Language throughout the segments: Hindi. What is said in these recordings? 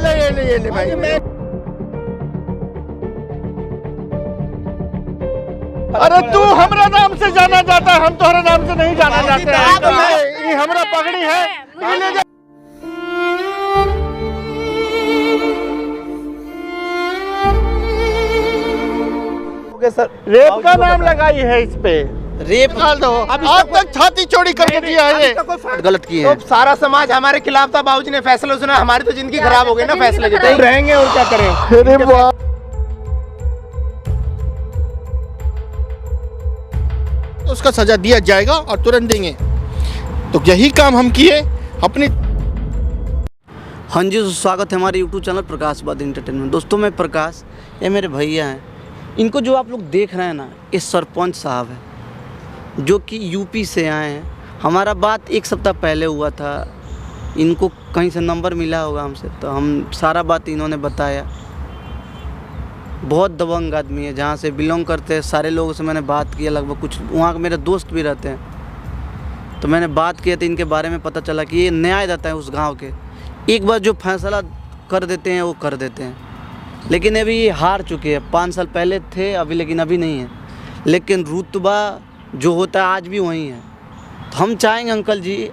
ये ले भाई। अरे तू हमरा नाम से जाना जाता है, हम तोहरे नाम से नहीं जाना जाते हैं। ये हमरा पगड़ी है, ये ले जा। सर रेप का नाम लगाई है इस पे, रेप डाल दो। अब तक छाती चौड़ी करके दिया है, गलत किया है। तो सारा समाज हमारे खिलाफ था, बाबूजी ने फैसला सुना, हमारी तो जिंदगी खराब हो गई ना फैसले के। तो रहेंगे और क्या करें। अरे वाह, उसका सजा दिया जाएगा और तुरंत देंगे। तो यही काम हम किए अपनी। हाँ जी, स्वागत है हमारे यूट्यूब चैनल प्रकाश बाद एंटरटेनमेंट। दोस्तों मैं प्रकाश, ये मेरे भैया हैं। इनको जो आप लोग देख रहे हैं ना, ये सरपंच साहब है जो कि यूपी से आए हैं। हमारा बात एक सप्ताह पहले हुआ था, इनको कहीं से नंबर मिला होगा हमसे, तो हम सारा बात इन्होंने बताया। बहुत दबंग आदमी है, जहाँ से बिलोंग करते हैं सारे लोगों से मैंने बात किया, लगभग कुछ वहाँ के मेरे दोस्त भी रहते हैं, तो मैंने बात किया तो इनके बारे में पता चला कि ये न्याय देता है उस गांव के। एक बार जो फैसला कर देते हैं वो कर देते हैं, लेकिन अभी ये हार चुके हैं। 5 साल पहले थे अभी, लेकिन अभी नहीं है। लेकिन रुतबा जो होता है आज भी वही है। तो हम चाहेंगे अंकल जी,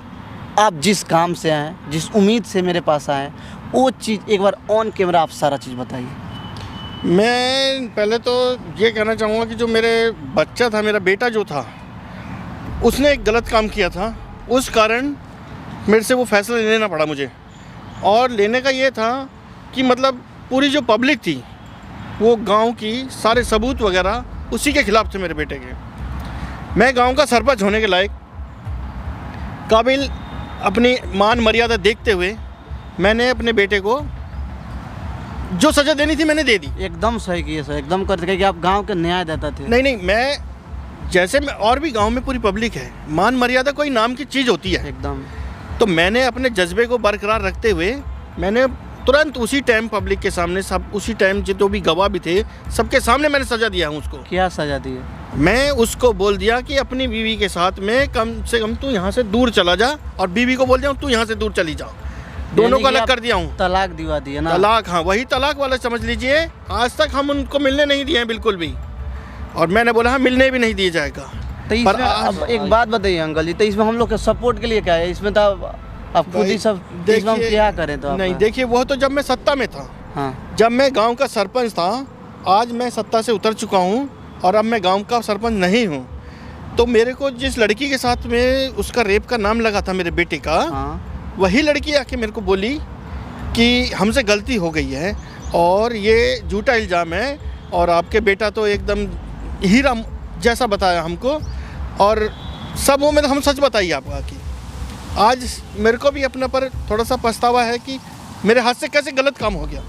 आप जिस काम से आए, जिस उम्मीद से मेरे पास आए, वो चीज़ एक बार ऑन कैमरा आप सारा चीज़ बताइए। मैं पहले तो ये कहना चाहूँगा कि जो मेरे बच्चा था, मेरा बेटा जो था, उसने एक गलत काम किया था, उस कारण मेरे से वो फैसला लेना पड़ा मुझे। और लेने का ये था कि मतलब पूरी जो पब्लिक थी, वो गांव की सारे सबूत वगैरह उसी के खिलाफ थे मेरे बेटे के। मैं गांव का सरपंच होने के लायक काबिल, अपनी मान मर्यादा देखते हुए मैंने अपने बेटे को जो सज़ा देनी थी मैंने दे दी। एकदम सही किए सर, एकदम करते कि आप गांव के न्याय देता थे। नहीं, मैं जैसे मैं और भी गांव में पूरी पब्लिक है, मान मर्यादा कोई नाम की चीज़ होती है एकदम। तो मैंने अपने जज्बे को बरकरार रखते हुए मैंने तुरंत उसी टाइम पब्लिक के सामने, सब उसी टाइम जो भी गवाह भी थे, सबके सामने मैंने सज़ा दिया हूँ उसको। क्या सज़ा दी है? मैं उसको बोल दिया कि अपनी बीवी के साथ में कम से कम तू यहाँ से दूर चला जा, और बीवी को बोल दिया तू यहाँ से दूर चली जा। दोनों को अलग कर दिया हूँ। तलाक दिवा दिया ना? तलाक, हाँ वही तलाक वाला समझ लीजिए। आज तक हम उनको मिलने नहीं दिए हैं बिल्कुल भी, और मैंने बोला हाँ मिलने भी नहीं दिया जाएगा। तो इसमें अब एक बात बताइए अंकल जी, तो इसमें हम लोग के सपोर्ट के लिए क्या है? इसमें तो आप खुद ही सब, इसमें हम क्या करें? तो नहीं देखिए, वो तो जब मैं सत्ता में था, हाँ, जब मैं गांव का सरपंच था। आज मैं सत्ता से उतर चुका हूं और अब मैं गांव का सरपंच नहीं हूं। तो मेरे को जिस लड़की के साथ में उसका रेप का नाम लगा था मेरे बेटे का, हाँ, वही लड़की आके मेरे को बोली कि हमसे गलती हो गई है और ये झूठा इल्ज़ाम है, और आपके बेटा तो एकदम हीरा जैसा बताया हमको, और सब वो मैंने हम सच बताइए आपका कि आज मेरे को भी अपने पर थोड़ा सा पछतावा है कि मेरे हाथ से कैसे गलत काम हो गया।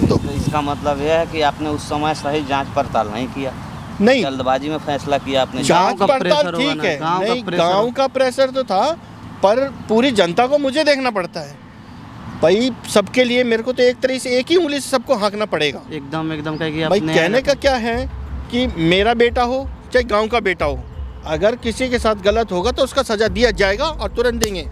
तो इसका मतलब यह है कि आपने उस समय सही जांच पड़ताल नहीं किया, नहीं जल्दबाजी में फैसला किया आपने। जांच पड़ताल ठीक है, नहीं गांव का प्रेशर तो था, पर पूरी जनता को मुझे देखना पड़ता है भाई। सबके लिए मेरे को तो एक तरह से एक ही उंगली से सबको हाँकना पड़ेगा। एकदम एकदम कहेगी भाई। कहने का क्या है कि मेरा बेटा हो चाहे गांव का बेटा हो, अगर किसी के साथ गलत होगा तो उसका सज़ा दिया जाएगा और तुरंत देंगे।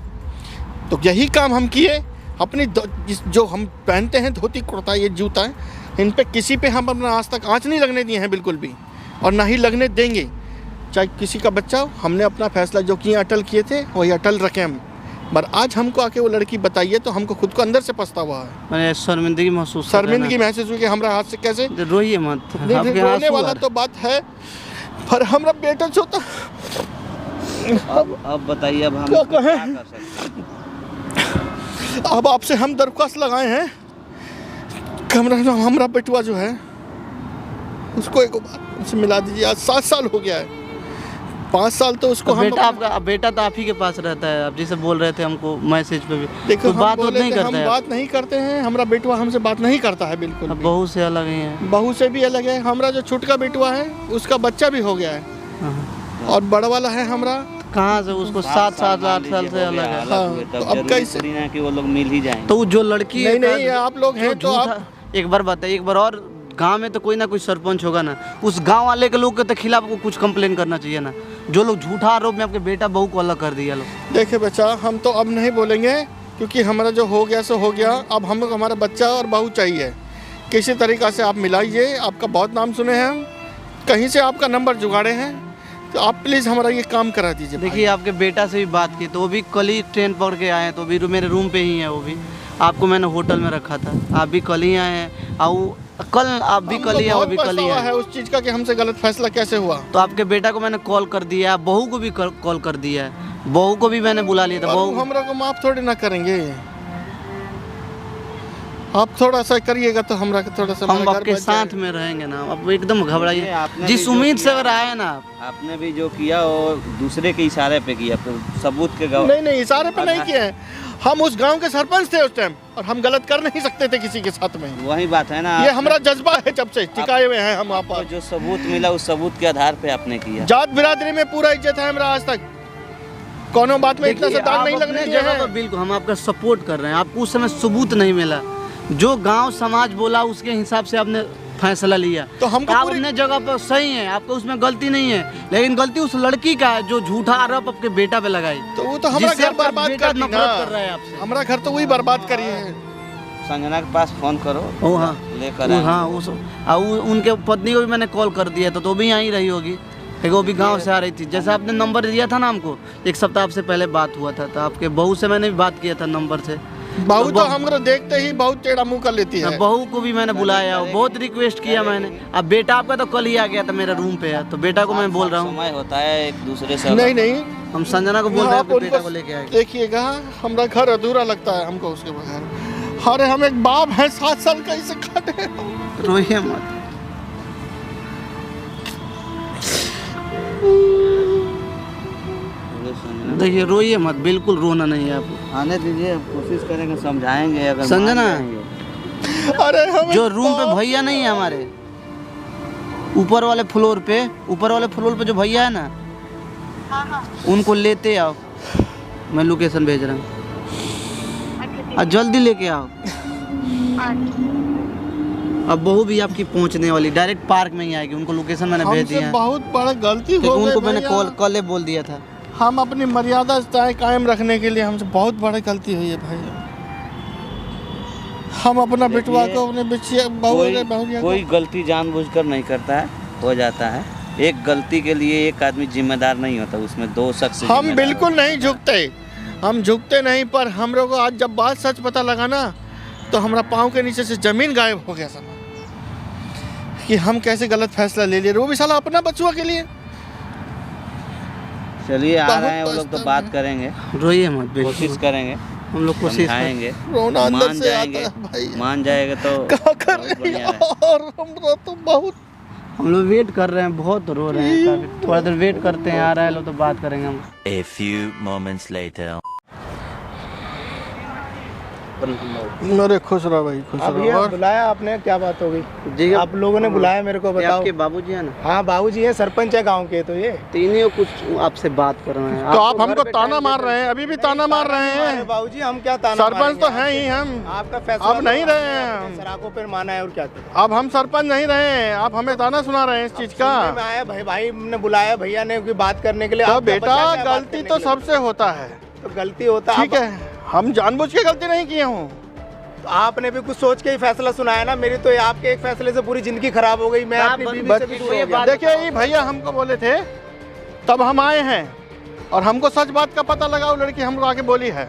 तो यही काम हम किए। अपनी जो हम पहनते हैं धोती कुर्ता, ये जूता है, इन पे किसी पे हम अपना आज तक आँच नहीं लगने दिए हैं बिल्कुल भी, और ना ही लगने देंगे। चाहे किसी का बच्चा हो, हमने अपना फैसला जो किए अटल किए थे वही अटल रखें हम। पर आज हमको आके वो लड़की बताइए तो हमको खुद को अंदर से पछतावा है। मैंने शर्मिंदगी महसूस हुई कि हमारा हाथ से कैसे। रोइए मत, रोने वाला तो बात है, पर हमारा बेटा छोटा। अब बताइए, अब हम क्या क्या कहें? कर सकते हैं? अब आपसे हम दरख्वास्त लगाए हैं कि हमारा बेटुआ जो है उसको एक बार से मिला दीजिए। आज 7 साल हो गया है, 5 साल तो उसको हम बेटा आपका बेटा तो आप ही के पास रहता है, आप जैसे बोल रहे थे हमको मैसेज पे भी। देखो, तो बात नहीं करते हम बात नहीं करते हैं। हमारा बेटुआ हमसे बात नहीं करता है बिल्कुल। बहू से अलग ही है। बहू से भी अलग है। हमारा जो छोटका बेटुआ है उसका बच्चा भी हो गया है, और बड़ा वाला है हमारा कहाँ से, उसको 7 साल 8 साल से अलग है। तो अब कैसे कि वो लोग मिल ही जाएंगे? तो जो लड़की नहीं आप लोग हैं तो आप एक बार बताइए, एक बार और गांव में तो कोई ना कोई सरपंच होगा ना, उस गांव वाले के लोग के तो खिलाफ को कुछ कंप्लेन करना चाहिए ना, जो लोग झूठा आरोप में आपके बेटा बहू को अलग कर दिया लोग। देखिए बच्चा, हम तो अब नहीं बोलेंगे क्योंकि हमारा जो हो गया सो हो गया। अब हम हमारा बच्चा और बहू चाहिए, किसी तरीक़ा से आप मिलाइए। आपका बहुत नाम सुने हैं हम, कहीं से आपका नंबर जुगाड़े हैं, तो आप प्लीज़ हमारा ये काम करा दीजिए। देखिए आपके बेटा से भी बात की तो वो भी कल ही ट्रेन पकड़ के आए हैं, तो भी मेरे रूम पे ही है। वो भी आपको मैंने होटल में रखा था, आप भी कल ही आए हैं। और कल आप भी कल ही आए, वो भी कल ही आए है उस चीज़ का कि हमसे गलत फैसला कैसे हुआ। तो आपके बेटा को मैंने कॉल कर दिया, बहू को भी कॉल कर दिया है, बहू को भी मैंने बुला लिया था। बहू हमरा को माफ़ थोड़ी ना करेंगे, आप थोड़ा सा करिएगा तो हमरा को थोड़ा सा हम आपके साथ में रहेंगे ना। अब एकदम घबराइए, जिस उम्मीद से अगर आए ना आपने भी जो किया वो दूसरे के इशारे पे किया, तो सबूत के नहीं इशारे पे नहीं किया है। हम उस गांव के सरपंच थे उस टाइम, और हम गलत कर नहीं सकते थे किसी के साथ में। वही बात है ना, ये हमारा जज्बा है, जब से टिकाए हुए हैं हम। आप जो सबूत मिला उस सबूत के आधार पे आपने किया। जात बिरादरी में पूरा इज्जत है हमारा, आज तक कोनो बात में इतना सा दाग नहीं लगने दिया है। बिल्कुल हम आपका सपोर्ट कर रहे हैं। आपको उस समय सबूत नहीं मिला, जो गांव समाज बोला उसके हिसाब से आपने फैसला लिया, तो हमको आप अपने जगह पर सही है, आपको उसमें गलती नहीं है। लेकिन गलती उस लड़की का है जो झूठा आरोप आपके बेटा पे लगाई, तो वो तो हमारा घर बर्बाद कर दी ना। कर रहा है आपसे, हमारा घर तो वही बर्बाद करी है। संजना के पास फोन करो, ओ हाँ लेकर हाँ उनके पत्नी को भी मैंने कॉल कर दिया था, तो भी यहीं रही होगी, क्योंकि वो भी गांव से आ रही थी। जैसे आपने नंबर दिया था ना हमको, एक सप्ताह आपसे पहले बात हुआ था, तो आपके बहू से मैंने भी बात किया था नंबर से। बहू तो हमको देखते ही बहुत टेढ़ा मुंह कर लेती है। बहू को भी मैंने बुलाया, बहुत रिक्वेस्ट किया मैंने। अब बेटा आपका तो कल ही आ गया था, मेरा रूम पे है, तो बेटा को मैं बोल रहा हूँ समय होता है एक दूसरे से। नहीं हम संजना को बोल रहे हैं बेटा को लेके आएंगे। देखिएगा हमारा घर अधूरा लगता है हमको उसके बगैर। अरे हम एक बाप है, 7 साल का इसे काटे। रोइए मत, देखिए रोइए मत, बिल्कुल रोना नहीं है आपको। आने दीजिए, कोशिश करेंगे, समझाएंगे। अगर संजना, अरे हम जो रूम पे भैया नहीं है हमारे, ऊपर वाले फ्लोर पे जो भैया है ना, उनको लेते आओ, मैं लोकेशन भेज रहा हूँ, और जल्दी लेके आओ। अब बहू भी आपकी पहुंचने वाली, डायरेक्ट पार्क में ही आएगी, उनको लोकेशन मैंने भेज दिया है। बहुत बड़ा गलती हो गई, उनको मैंने कल बोल दिया था। हम अपनी मर्यादा कायम रखने के लिए हमसे बहुत बड़ी गलती हुई है भाई। हम अपना बिटवा को अपने कोई गलती जानबूझकर नहीं करता है, हो जाता है। एक गलती के लिए एक आदमी जिम्मेदार नहीं होता, उसमें 2 शख्स। हम बिल्कुल नहीं झुकते, हम झुकते नहीं, पर हम लोग को आज जब बात सच पता लगा ना, तो हमारा पाँव के नीचे से जमीन गायब हो गया सब, कि हम कैसे गलत फैसला ले लिए, वो भी साला अपना बचुआ के लिए। चलिए आ रहे हैं वो लोग, तो बात करेंगे, रोइए मत, कोशिश करेंगे, हम लोग कोशिश समझाएंगे, रोना अंदर मान से जाएंगे, आता है भाई। मान जाएगा तो क्या कर बहुत रहे बढ़िया हैं है। और हम तो बहुत, हम लोग वेट कर रहे हैं, बहुत रो रहे हैं काफी। थोड़ा देर वेट करते हैं, आ रहा है लोग तो बात करेंगे हम। A few moments later. मेरे खुश रहो भाई, खुश अब रहो। ये और बुलाया आपने, क्या बात हो गई जी, आप लोगों ने बुलाया मेरे को, बताओ। आपके बाबूजी है ना? हाँ बाबूजी है, सरपंच है गांव के। तो ये तीनों कुछ आपसे बात करना है। तो आप हमको ताना मार रहे हैं, अभी भी ताना मार रहे हैं। बाबूजी हम क्या ताना सरपंच तो हैं ही हम, आपका फैसला अब नहीं रहे हैं हम। सराखों पर माना है, और क्या अब हम सरपंच नहीं रहे हैं, आप हमें ताना सुना रहे हैं इस चीज का। मैं आया भाई ने बुलाया, भैया ने कोई बात करने के लिए। तो आपका बेटा बच्चा क्या बात गलती करने तो के लिए? सबसे होता है, तो गलती होता ठीक है, हम जानबूझ के गलती नहीं किए हूँ। तो आपने भी कुछ सोच के ही फैसला सुनाया ना। मेरी तो आपके एक फैसले से पूरी जिंदगी खराब हो गई। मैं अपनी बीवी से भी दूर हो गया। देखिए ये भैया हमको बोले थे, तब हम आए हैं, और हमको सच बात का पता लगा, वो लड़की हमको आके बोली है,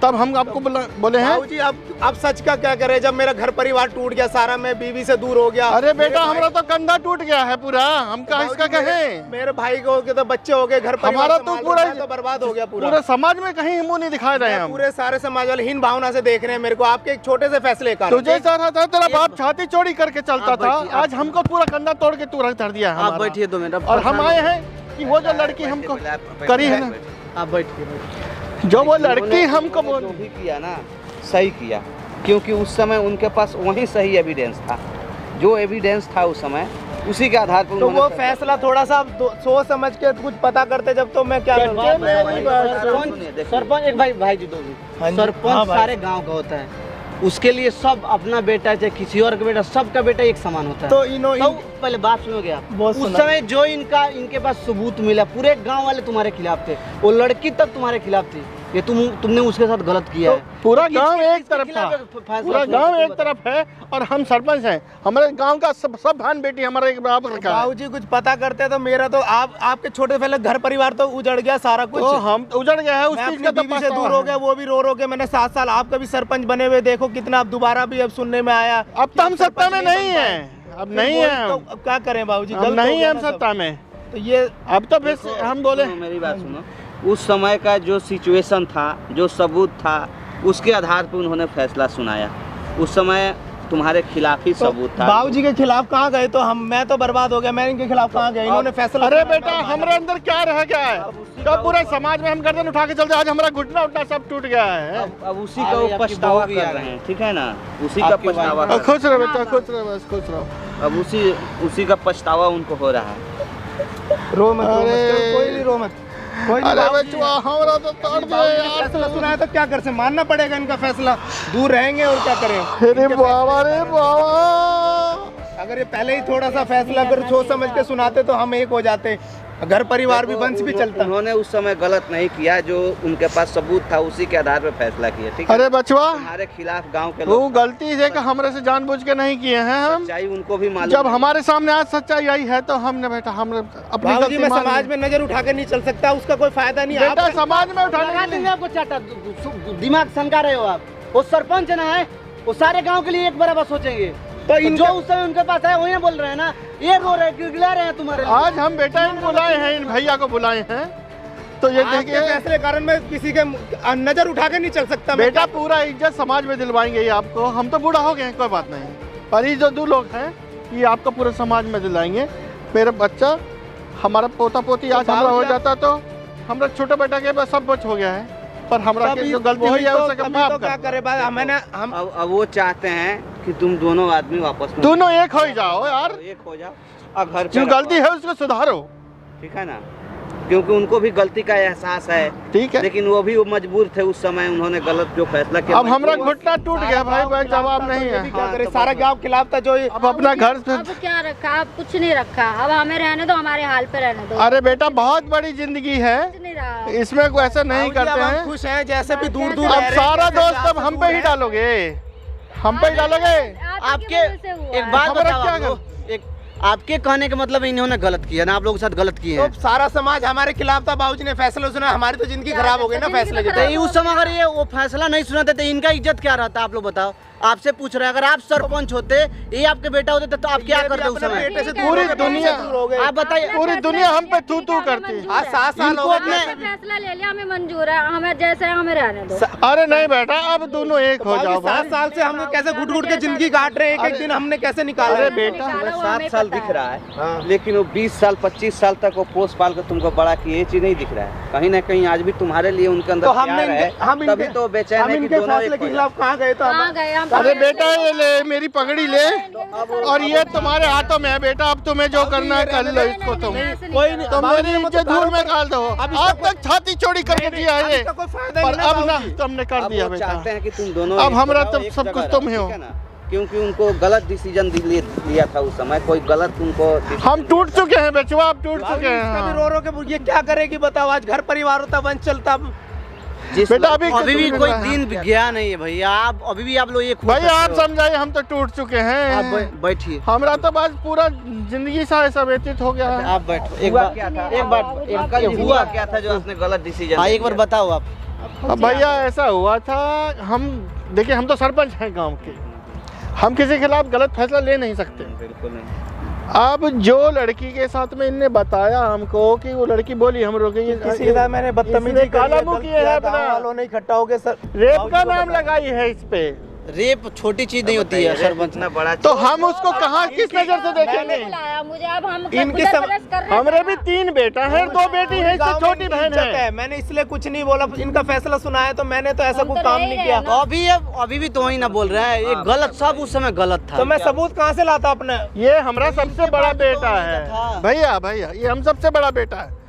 तब हम आपको बोले हैं। बाबूजी अब सच का क्या करे, जब मेरा घर परिवार टूट गया सारा, मैं बीवी से दूर हो गया। अरे बेटा हमारा तो कंधा टूट गया है पूरा, हम क्या इसका कहें। मेरे भाई को तो बच्चे हो गए, घर परिवार हमारा तो संभाल पूरा रहा है, तो बर्बाद हो गया पूरा। पूरे समाज में कहीं मुंह नहीं दिखा रहे हैं हम। पूरे सारे समाज वाले हीन भावना से देख रहे हैं मेरे को, आपके एक छोटे से फैसले का। तुझे चाह था तेरा बाप छाती चोरी करके चलता था, आज हमको पूरा कंधा तोड़ के तू रख धर दिया है। आप बैठिए 2 मिनट। और हम आए हैं कि वो जो लड़की हमको करी है ना, आप बैठिए, जो वो लड़की हमको जो भी किया ना सही किया, क्योंकि उस समय उनके पास वही सही एविडेंस था, जो एविडेंस था उस समय, उसी के आधार पर तो वो फैसला थोड़ा सा सोच समझ के कुछ पता करते, जब तो मैं क्या सरपंच एक भाई जी 2 मिनट। सरपंच सारे गांव का होता है, उसके लिए सब अपना बेटा चाहे किसी और का बेटा, सबका बेटा एक समान होता है। तो पहले बात सुनोगे आप। उस समय जो इनके पास सबूत मिला, पूरे गांव वाले तुम्हारे खिलाफ थे, वो लड़की तक तुम्हारे खिलाफ थी, ये तुमने उसके साथ गलत किया है। पूरा तो गांव किसके एक तरफ खिलाफ था, फैसला पूरा सुना गांव तो एक बताओ। तरफ है और हम सरपंच हैं। हमारे गांव का सब बहन बेटी हमारा एक बराबर रखा है। बाबूजी कुछ पता करते तो मेरा तो आपके छोटे पहले घर परिवार तो उजड़ गया सारा कुछ। तो हम उजड़ गया है, उस मैं चीज अपनी का तो बीवी से पछतावा दूर हो है। गया, वो भी रो के मैंने 7 साल आपका भी सरपंच बने हुए, देखो कितना अब दोबारा भी अब सुनने में आया। अब तो हम सत्ता में नहीं है, अब नहीं है, तो अब क्या करें बाबूजी, हम गलत हो नहीं गया है हम ना सब। सत्ता में। तो ये अब तो फिर हम बोले सुनो, मेरी बात सुनो। उस समय का जो सिचुएशन था, जो सबूत था, उसके आधार पर उन्होंने फैसला सुनाया। उस समय तुम्हारे खिलाफ ही तो सबूत था। बाबूजी के खिलाफ कहाँ गए तो मैं तो बर्बाद हो गया, मैं इनके खिलाफ कहाँ गया, इन्होंने फैसला। अरे बेटा हमारे अंदर क्या रह गया है, तो पूरे समाज में हम गर्दन उठा के चलते, आज हमारा घुटना उठना सब टूट गया है। अब उसी का वो पछतावा कर रहे हैं, ठीक है ना, उसी का पछतावा कर खुश रहो बेटा, खुश रहो, बस खुश रहो। अब उसी का पछतावा उनको हो रहा है। रो मत, अरे। कोई नहीं रो मत, कोई नहीं अरे बाबूजी। बचवा हमारा तो तोड़ दिया बाबूजी ने यार। फैसला सुनाया तो क्या कर से, मानना पड़ेगा इनका फैसला, दूर रहेंगे और क्या करें। अरे बाबा रे बाबा, अगर ये पहले ही थोड़ा सा फैसला अगर सोच समझ के सुनाते तो हम एक हो जाते, घर परिवार भी वंश भी चलता। उन्होंने उस समय गलत नहीं किया, जो उनके पास सबूत था उसी के आधार पर फैसला किया, ठीक है। अरे बचवा हमारे खिलाफ गांव के वो लोग, गलती है कि हमरे से जानबूझ के नहीं किए हैं हम। सच्चाई उनको भी मालूम जब है। हमारे सामने आज सच्चाई आई है तो हमने बेटा हमने अपनी बाबूजी गलती मैं मान समाज ली। में नजर उठा के नहीं चल सकता, उसका कोई फायदा नहीं। बेटा आप समाज में उठाने लगा के लिए देंगे आपको चाटा, दिमाग सनका रहे हो आप। वो सरपंच ना है, वो सारे गांव के लिए एक बराबर सोचेंगे। तो जो उस समय उनके पास है वही ना बोल रहे हैं ना, ये रो रहे गिड़गिड़ा रहे हैं तुम्हारे लिए। आज हम बेटा इन बुलाए हैं, इन भैया को बुलाए हैं, तो ये आपके देखिए फैसले कारण मैं किसी के नजर उठा के नहीं चल सकता। मैं बेटा पूरा इज्जत समाज में दिलवाएंगे ये आपको। हम तो बूढ़ा हो गए हैं, कोई बात नहीं, पर ये जो 2 लोग हैं ये आपको पूरे समाज में दिलाएंगे। मेरा बच्चा, हमारा पोता पोती आज हमारा हो जाता तो हमारा छोटा बेटा के पास सब कुछ हो गया है, पर हमारा जो गलती हुई है उसे माफ तो क्या कर। करे भाई, मैंने हम अब वो चाहते हैं कि तुम दोनों आदमी आपस में दोनों एक हो जाओ यार, एक हो जाओ और घर पे जो रहो, गलती है उसको सुधारो, ठीक है ना, क्योंकि उनको भी गलती का एहसास है, ठीक है। लेकिन वो भी मजबूर थे उस समय, उन्होंने गलत जो फैसला किया। अब हमारा घुटना टूट गया भाई, भाई जवाब नहीं है। क्या करे, तो सारा गांव खिलाफ था जो ये। अब अपना घर से अब क्या रखा, अब कुछ नहीं रखा, अब हमें रहने दो, हमारे हाल पे रहने दो। अरे बेटा बहुत बड़ी जिंदगी है, कुछ नहीं रहा। इसमें कोई ऐसा नहीं बाबूजी, अब करते हम हैं। खुश हैं, जैसे भी दूर दूर अब रह रहे हैं, सारा जैसे दोस्त आपसे अब हम दूर पे ही हैं। डालोगे, हम पे ही डालोगे। आपके एक बात हमारा बताओ क्या आपको, एक आपके कहने का मतलब इन्होंने गलत किया ना, आप लोगों के साथ गलत किए तो हैं। सारा समाज हमारे खिलाफ था, बाबूजी ने फैसला सुना, हमारी तो जिंदगी खराब हो गई ना फैसले के। तो ये उस समय अगर ये वो फैसला नहीं सुनाते तो इनका इज्जत क्या रहता, आप लोग बताओ। आपसे पूछ रहे हैं, अगर आप सरपंच होते, ये आपके बेटा होते तो आप क्या करते उस समय? बेटे से पूरी दुनिया दूर हो गए। आप बताइए। पूरी दुनिया हम पे तू तू करती। आज 7 साल हो गए। फैसला ले लिया, हमें मंजूर है, हमें जैसे है हमें रहने दो। अरे नहीं बेटा, अब दोनों एक हो जाओ भाई। 7 साल से हम कैसे घुट घुट के जिंदगी काट रहे हैं, एक दिन हमने कैसे निकाला अरे है। बेटा, निकाला, वो 7 हमें साल पता दिख रहा है, हाँ। लेकिन वो 20 साल 25 साल तक वो पोस पाल कर तुमको बड़ा किए, ये चीज नहीं दिख रहा है। कहीं ना कहीं आज भी तुम्हारे लिए उनके अंदर तो हमने प्यार है, हम तभी तो बेचैन हम है कि इनके दोनों फैसले एक के हो खिलाफ कहाँ गए तो कहाँ हम गए हम? अरे बेटा ये ले मेरी पगड़ी ले, और ये तुम्हारे हाथों में है बेटा, अब तुम्हें जो करना है कर लो इसको तुम। कोई नहीं, तो बाबूजी मेरी ने इज्जत धूल में डाल दो। अब अब तक छाती चौड़ी करके दिया है ये, इसका कोई फायदा पर नहीं अब ना बाबूजी। तुमने कर अब दिया वो बेटा। चाहते हैं कि तुम दोनों अब एक हमरा हो जाओ, तो एक सब जगह कुछ रहो, तुम ही हो। ठीक है ना? क्योंकि उनको गलत डिसीजन लिया था उस समय, कोई गलत उनको हम टूट चुके हैं बचवा, अब टूट बाबूजी, चुके इसका भी हैं। रो रो के ये क्या करेगी बताओ, आज घर परिवार होता, वंश चलता। जिस बेटा अभी अभी भी कुछ कोई नहीं दिन गया नहीं है भैया, आप अभी भी आप लोग ये खुश भाई रहते आप हो। समझाइए, हम तो टूट चुके आप हैं। बैठिए, हमरा तो बस पूरा जिंदगी सा ऐसा व्यतीत हो गया है। आप बैठो। एक हुआ बार क्या था? एक बार अंकल जी, हुआ क्या था जो आपने गलत डिसीजन? हाँ एक बार बताओ आप। अब भैया ऐसा हुआ था, हम देखिए हम तो सरपंच हैं गांव के, हम किसी के खिलाफ गलत फैसला ले नहीं सकते। बिल्कुल नहीं। अब जो लड़की के साथ में इनने बताया हमको कि वो लड़की बोली हम रोके किसी के साथ मैंने बदतमीजी इसने काला मुंह किया है अपना, गाँव वालों ने इकट्ठा हो गए सर, रेप का नाम लगाई है इस पे। रेप छोटी चीज नहीं होती है सरपंच। इतना बड़ा तो हम उसको कहाँ किस नजर से देखेंगे? बुलाया मुझे, अब हम इनके गुजर सब- बसर कर रहे हैं। हमरे भी 3 बेटा है, 2 बेटी है, इससे गाँव में छोटी बहन इज्जत है। मैंने इसलिए कुछ नहीं बोला, इनका फैसला सुनाया तो मैंने तो ऐसा हम कोई तो काम रह नहीं ही किया। रहे हैं ना। अभी भी तो वही ना बोल रहा है, ये गलत सब उस समय गलत था। तो मैं सबूत कहाँ से लाता अपने? ये हमारा सबसे बड़ा बेटा था। है भैया, भैया ये हम सबसे बड़ा बेटा है।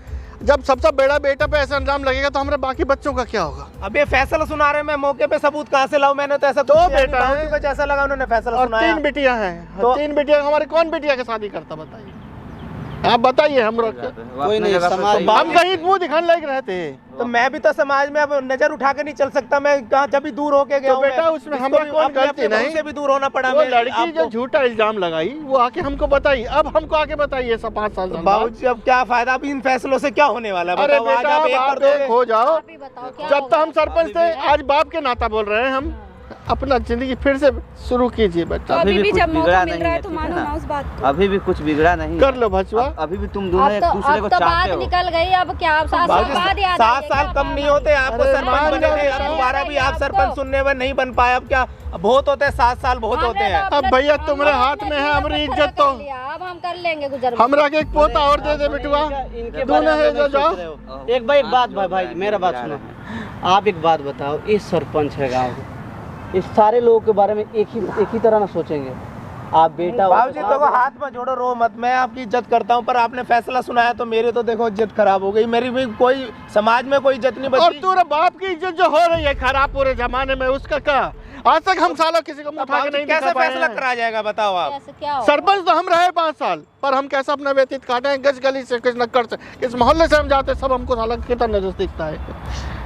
जब सबसे बड़ा बेटा पे ऐसा अंजाम लगेगा तो हमारे बाकी बच्चों का क्या होगा? अब ये फैसला सुना रहे हैं, मैं मौके पे सबूत कहाँ से लाऊं? मैंने तो ऐसा कुछ किया नहीं, बेटा है। बाबूजी को जैसा लगा उन्होंने फैसला और सुनाया। 3 बिटियां हैं, तो- 3 बिटियां, हमारी कौन बिटिया की शादी करता बताइए? आप बताइए हम लोग के। कोई नहीं, समाज हम कहीं मुंह दिखाने लायक रहते हैं। तो मैं भी तो समाज में अब नजर उठा के नहीं चल सकता, मैं कहाँ जब भी दूर होके गया तो हूँ बेटा मैं। उसमें इसको हमारा भी कोई अपने गलती बहू नहीं। से भी दूर होना पड़ा। वो मैं लड़की जो आपको- झूठा इल्जाम लगाई वो आके हमको बताई, अब हमको आके बताइए सब 5 साल बाद। बाबूजी अब क्या फायदा, अब इन फैसलों से क्या होने वाला है? अरे बताओ, आज बेटा आप एक आप कर एक दोगे। हो जाओ। आप ही बताओ क्या जब तक होगा? हम सरपंच थे, आज बाप के नाता बोल रहे हैं हम। अपना जिंदगी फिर से शुरू कीजिए तो बच्चा। अभी भी कुछ जब बिगड़ा मौका मिल नहीं रहा है है, तो ठीक है मानो ना? ना उस बात को। अभी भी कुछ बिगड़ा नहीं कर लो भचुआ। अभी भी तुम दोनों एक दूसरे को अब तो चाहते बात हो। निकल गई, अब क्या आप 7 साल बाबूजी, बाद याद 7 आएगा साल क्या कम नहीं होते आपको अरे सरपंच मान बने जाओ थे, अब बेटा। दोबारा भी आप आपको। सरपंच सुनने में नहीं बन पाए। अब क्या बहुत होते हैं, 7 साल बहुत होते हैं। अब भैया तुम्हारे हाथ में है हमारी इज्जत तो। अब हम कर लेंगे गुजर। हमरा के एक पोता और दे दे बेटुआ। इनके दोनों बारे है में जो नहीं जाओ। सोच रहे हो। एक भाई बात भाई मेरा बात सुनो। आप एक बात बताओ, ये सरपंच है गाँव के, इस सारे लोगों के बारे में एक ही तरह ना सोचेंगे। आप बेटा बाबूजी तो को हाथ में जोड़ो, रो मत। मैं आपकी इज्जत करता हूँ, पर आपने फैसला सुनाया तो मेरे तो देखो इज्जत खराब हो गई। मेरी भी कोई समाज में कोई इज्जत नहीं और बची। तेरे बाप की इज्जत जो हो रही है खराब पूरे जमाने में, उसका क्या? आज तक हम सालों किसी को मुंह उठा के बाबूजी, नहीं कैसे दिखा पाए फैसला हैं। करा जाएगा बताओ आप? कैसे क्या होगा? सरपंच तो हम रहे 5 साल, पर हम कैसा अपना व्यतीत काटे हैं, गज गली से, किस नक्कड़ से, किस मोहल्ले से हम जाते हैं, सब हमको साला कितना नजर दिखता है।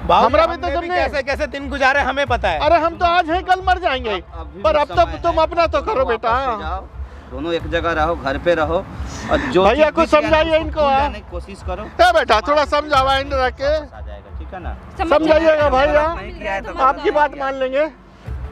बाबूजी, हमरा भी तो हमने सबने- कैसे कैसे दिन गुजारे हमें पता है। अरे हम तो आज हैं कल मर जाएंगे, पर अब तो तुम अपना तो करो बेटा। दोनों एक जगह रहो, घर पे रहो, और जो भैया चीज़ कुछ दिख गया ना, समझाइए उसको इनको, भूल हाँ। जाने की कोशिश करो। ए बेटा थोड़ा समझावा इन रख के, आ जाएगा, ठीक है ना? समझाइएगा भैया, नहीं किया है तो आपकी बात मान लेंगे।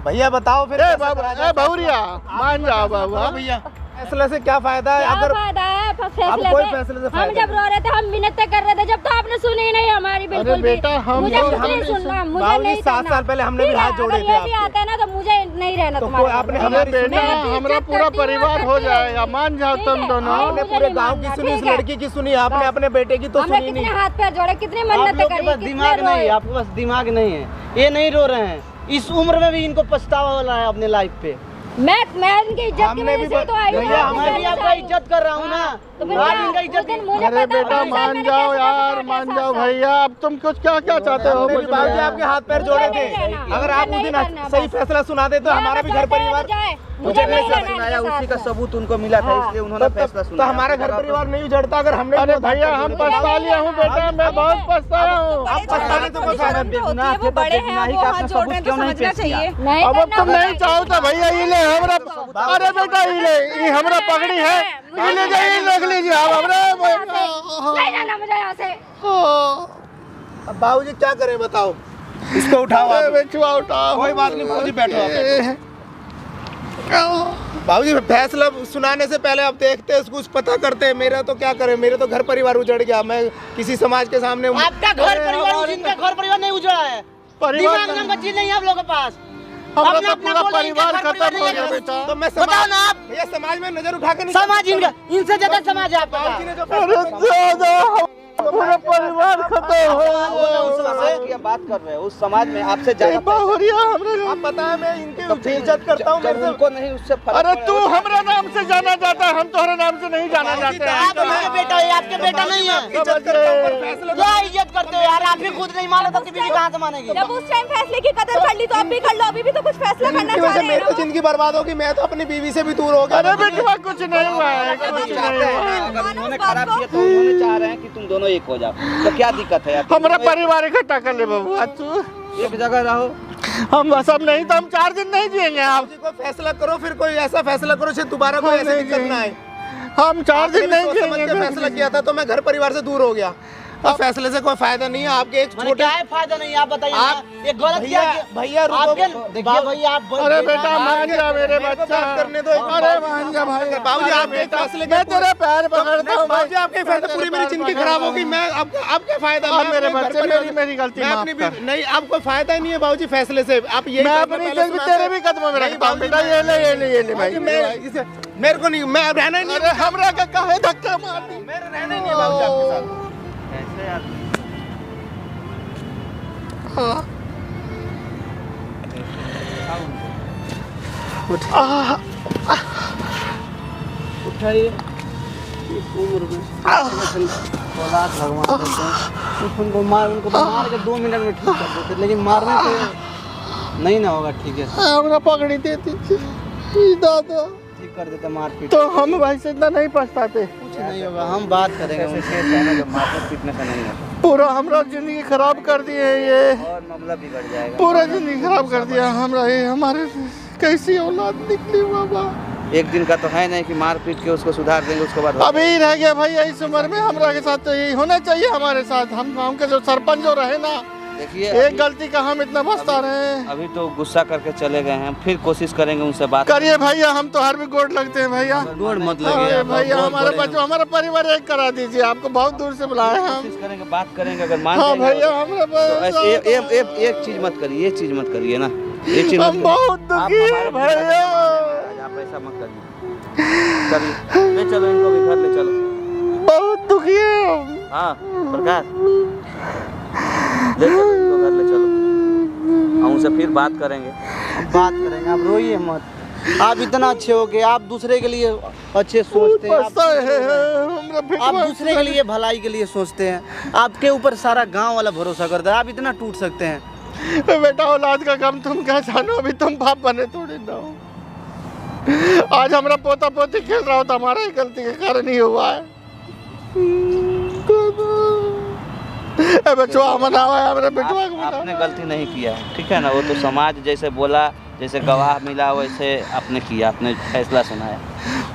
भैया बताओ फिर ए कैसे बाबू, करा ए जाए? बहुरिया मान जाओ बाबू। बताओ भैया, फैसले से क्या फायदा है? क्या अगर फायदा है फैसले कोई से? फैसले से हम फायदा जब रो रहे थे, हम मिन्नतें कर रहे थे, जब तो आपने सुनी ही नहीं हमारी बिल्कुल भी। बेटा, हम मुझे लोग- कुछ नहीं हमने सुनना, मुझे बाबूजी, नहीं 7 करना। साल पहले हमने भी ठीक है, हाथ जोड़े अगर थे ये भी आपके। आता है ना तो मुझे नहीं रहना तो तुम्हारे कोई आपने साथ। अरे हमारी बेटा मैं भी हमारा इज्जत पूरा करती हूँ, परिवार हो करती जाएगा, हूँ। मान जाओ ठीक तुम है, दोनों। हाँ, आपने मुझे पूरे नहीं गांव की मानना, सुनी, इस ठीक है। लड़की की सुनी, आपने अपने बेटे की तो हमने सुनी कितने नहीं। हाथ पैर जोड़े, कितनी आप मन्नतें लोग के करी, पास कितने दिमाग नहीं है, रोए। आपके पास दिमाग नहीं है। ये नहीं रो रहे हैं, इस उम्र में भी इनको पछतावा वाला है अपने लाइफ पे। मैं इनकी इज्जत की हमने वजह भी से तो आई हूँ। भैया, आपको मैं भी समझ आपका आई। इज्जत कर रहा हूँ ना, तो फिर आज क्या? इनका उस इज्जत दिन मुझे अरे पता बेटा होगा, मान मैंने जाओ कैसे यार, कैसे मान साथ जाओ साथ। भैया, अब तुम कुछ क्या क्या चाहते हो? हमने भी बाबूजी आपके हाथ पैर मुझे जोड़े नहीं थे। रहना, अगर आप मुझे उस नहीं दिन रहना सही बस। फैसला सुना दे तो हमारा भी घर परिवार मुझे नहीं रहना सुनाया, इनके उसी का साथ। सबूत उनको मिला था, इसलिए उन्होंने फैसला तो सुनाया। हमारा घर परिवार नहीं उजड़ता अगर हमने। अरे भैया हम पछता लिया हूँ बेटा, मैं बहुत पछताया हूँ। आप पछताने से कोई फायदा नहीं। होती है, वो बड़े हैं, वो हाथ जोड़ रहे हैं तो समझना चाहिए। नहीं अब करना तुम होगा। नहीं चाहो तो भैया ये ले हमरा, अरे बेटा ये हमरा पगड़ी है, ये ले जाइए, देख लीजिए आप हमरा। नहीं जाना मुझे यहाँ से। अब बाबूजी क्या करें बताओ? इसको उठाओ आप। बेचुआ उठाओ। कोई बात नहीं बाबूजी, बैठो आप। बाबूजी फैसला सुनाने से पहले अब देखते हैं, कुछ पता करते हैं। मेरा तो क्या करें, मेरे तो घर परिवार उजड़ गया। मैं किसी समाज के सामने आपका घर परिवार, जिनका घर परिवार नहीं उजड़ा है, परिवार दिमाग नाम का चीज नहीं है आप लोगों के पास। हमारा अपना तो अपना पूरा बोलो, इनका परिवार घर खत्म परिवार हो नहीं गया है। बेटा। तो मैं बताओ ना आप, भैया समाज में नजर उठा के नहीं समाज इनका, इनसे ज्यादा समाज है आपका। बाबूजी ने जो अरे दादा पूरा परिवार खत्म हो उस समाज की आप बात कर रहे हो, उस समाज में आपसे ज्यादा बहुरिया हमरा। आप पता है मैं इनकी तो फिर इज्जत करता हूँ। जब मेरे से उनको नहीं उससे फर्क अरे पड़ेगा। तू हमरा नाम से जाना जाता है, हम तोहरे नाम से नहीं जाना बाबूजी, जाते आप हैं। आपके बेटा है, आपके बेटा नहीं है। इज्जत करता हूँ, पर फैसला क्या इज्जत करते हो यार, आप भी खुद नहीं मानो तो बीवी कहाँ से मानेगी? जब उस टाइम फैसले की कदर कर ली तो अब भी कर लो, अभी भी तो कुछ फैसला करना इनकी चाह वजह से रहे मेरी हैं तो जिंदगी बर्बाद होगी। मैं तो अपनी बीवी से भी दूर हो गया। अरे बेटवा कुछ नहीं हुआ है, कुछ नहीं चाहते हुआ है। हैं, अगर उन्होंने खराब किया तो उन्होंने चाह रहे हैं कि तुम दोनों एक हो जाओ, तो क्या दिक्कत है यार? तुम हमरा दोनों परिवार इकट्ठा कर ले बाबू, तू एक जगह रहो। हम सब नहीं तो हम 4 दिन नहीं जिएंगे। आप बाबूजी को फैसला करो, फिर कोई ऐसा फैसला करो शायद दोबारा कोई ऐसी दिक्कत ना आए। हम 4 दिन आपने नहीं सोच समझ के जिएंगे। फैसला किया था तो मैं घर परिवार से दूर हो गया। अब फैसले से कोई फायदा नहीं है। आपके एक मैंने छोटे क्या है फायदा नहीं, आप बताइए ना। आप- ये गलत भैया किया भैया रुको, आपके देखिए भैया आप अरे बेटा मान जा मेरे मेरे को बच्चा, बात करने दो। अरे मान जा भाई। बाबूजी अरे आपके बेटा, फैसले मैं तेरे पैर पकड़ता हूँ बाबूजी आपके फैसले पूरी मेरी जिंदगी खराब होगी। मैं अब क्या फायदा? अब मैं मेरे अपने घर बच्चे, परिवार- मेरी गलती मैं माफ अपनी कर। भी नहीं, आपको फायदा ही नहीं है बाबूजी फैसले से। आप ये मैं अपनी इज्जत भी तेरे भी कदमों में रखता हूँ बेटा। ये ले भाई। मेरे को नहीं, मैं अब रहना ही नहीं। अरे हमरा का काहे धक्का मार दी? मेरा रहना ही नहीं है बाबूजी आपके साथ। ऐसे यार उठाइए। इस उम्र में औलाद भगवान देते हैं। उनको मार के 2 मिनट में ठीक कर देते, लेकिन मारने से नहीं ना होगा। ठीक है हमरा पकड़ी देती थी दादा, ठीक कर देते, मार पीट। तो हम भाई से इतना नहीं पछताते। नहीं होगा, हम बात करेंगे ऐसे उनसे। केस है ना जो मारने पीटने से नहीं होता पूरा हमरा जिंदगी खराब कर दिए ये, और मामला बिगड़ जाएगा। पूरा जिंदगी खराब कर दिया हमरा ये। हमारे कैसी औलाद निकली बाबा। एक दिन का तो है नहीं कि मार पीट के उसको सुधार देंगे, उसके बाद अभी ही रह गया भैया इस उम्र में हमरा के साथ तो यही होना चाहिए हमारे साथ। हम गाँव के जो सरपंच जो रहे ना, देखिए एक गलती का हम इतना बचता रहे। अभी तो गुस्सा करके चले गए हैं, फिर कोशिश करेंगे उनसे बात करिए भैया, हम तो हर भी गोड लगते हैं भैया। गोड़ मत अरे लगे भैया हमारे बच्चों हमारा परिवार एक करा दीजिए, आपको बहुत दूर से बुलाए हम। कोशिश करेंगे, बात करेंगे, अगर मान हाँ जाएंगे भैया हमारा तो ऐसे एक चीज मत करिए, ये चीज मत करिए ना, ये चीज हम बहुत दुखी हैं भैया। आप ऐसा मत करिए, चलिए ले चलो इनको भी घर ले चलो। बहुत दुखी है हम। हाँ प्रकाश, ले चलो इनको घर ले चलो, हम उनसे फिर बात करेंगे। बात करेंगे, आप रोइए मत। आप इतना अच्छे हो गए, आप दूसरे के लिए अच्छे सोचते हैं, पछता है हमरा आप भिखमंगा। दूसरे के लिए भलाई के लिए सोचते हैं, आपके ऊपर सारा गांव वाला भरोसा करता है, आप इतना टूट सकते हैं। बेटा औलाद का गम तुम क्या जानो, अभी तुम बाप बने थोड़ी ना हो। आज हमारा पोता पोती खेल रहा होता, हमारा ही गलती के कारण ही हुआ है। बचवा मनावा है हमारे बेटवा को आपने मनावा। गलती नहीं किया है, ठीक है ना। वो तो समाज जैसे बोला, जैसे गवाह मिला वैसे आपने किया, आपने फैसला सुनाया।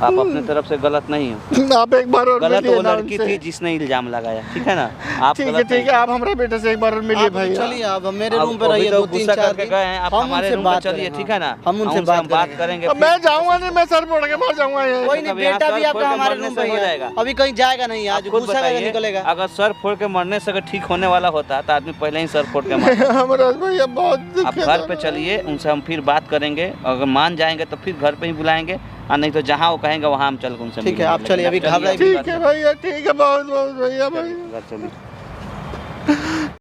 आप अपने तरफ से गलत नहीं हो। आप एक बार और गलत मिलिए वो ना लड़की उनसे। थी जिसने इल्जाम लगाया, ठीक है ना। आप ठीक है गलत ठीक है, आप हमारे बेटे से एक बार और मिलिए आप भैया। चलिए, आप मेरे अब रूम पे अभी रहिए, तो 2-3 गुस्सा 4 करके गए हैं, आप हमारे रूम पे चलिए, ठीक है ना। हम उनसे उनसे बात करेंगे। अब मैं जाऊंगा नहीं, मैं सर फोड़ के मर जाऊंगा ये। कोई नहीं, कभी यहाँ बेटा सर भी फोड़ आपका के हमारे मरने रूम से पे हो ही है, जाएगा। अभी कहीं जाएगा नहीं, आज आप खुद गुस्सा करके बताइए, निकलेगा। अगर सर फोड़ के मरने से अगर ठीक होने वाला होता तो आदमी पहले ही सर फोड़ के मरता। हमारा भैया बहुत दुख आप है। घर पे चलिए, उनसे हम फिर बात करेंगे, अगर मान जाएंगे तो फिर घर पे ही बुलाएंगे, और नहीं तो जहाँ वो कहेंगे वहाँ हम चल के उनसे ठीक है, मिलेंगे। आप चलिए, अभी लेकिन घबराइए ठीक है भैया, ठीक है, बहुत बहुत भैया भाई। घर चलिए।